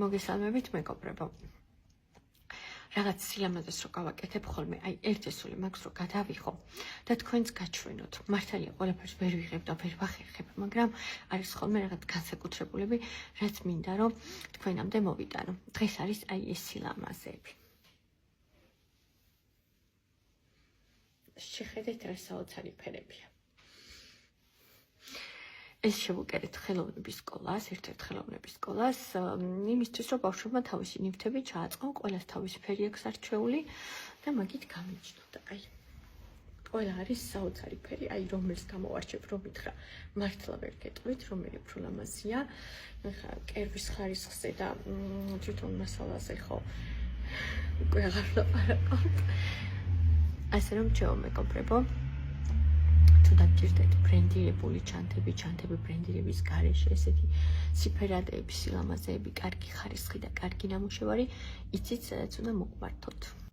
მოგესალმებით მეგობრებო. Რაღაც სილამაზეს რო გავაკეთებ ხოლმე, აი ერთი სული მაქვს რო გადავიღო და თქვენც გაჩვენოთ. მართალია ყველაფერს ვერ ვიღებ და ვერ ვახერხებ, მაგრამ არის ხოლმე რაღაც განსაკუთრებულები, რაც მინდა რომ თქვენამდე მოვიტანო. დღეს არის აი ეს სილამაზები. შეხედეთ რა საოცარი ფერებია. ეს შევუკერეთ ხელოვნების სკოლას, ერთ-ერთ ხელოვნების სკოლას, იმისთვის რომ ბავშვებმა თავისი ნივთები ჩააწყონ, ყველას თავისი ფერი აქვს არჩეული და მაგით გამიჩნოთ. აი, ყველა არის საოცარი ფერი, აი რომელს გამოვარჩევ, რომ მითხრა, მართლა ვერ გეტყვით, რომელი უფრო ლამაზია. ახლა კერვის ხარისხზე და თვითონ მასალაზე ხო უკვე აღარ ვლაპარაკობ. ასე რომ ჩემო მეგობრებო, თუ დაგჭირდეთ ბრენდირებული ჩანთები ბრენდირების გარეშე, ესეთი სიფერადეები, სილამაზეები, კარგი ხარისხი და კარგი ნამუშევარი, იცით, სადაც უნდა მოყვართოთ.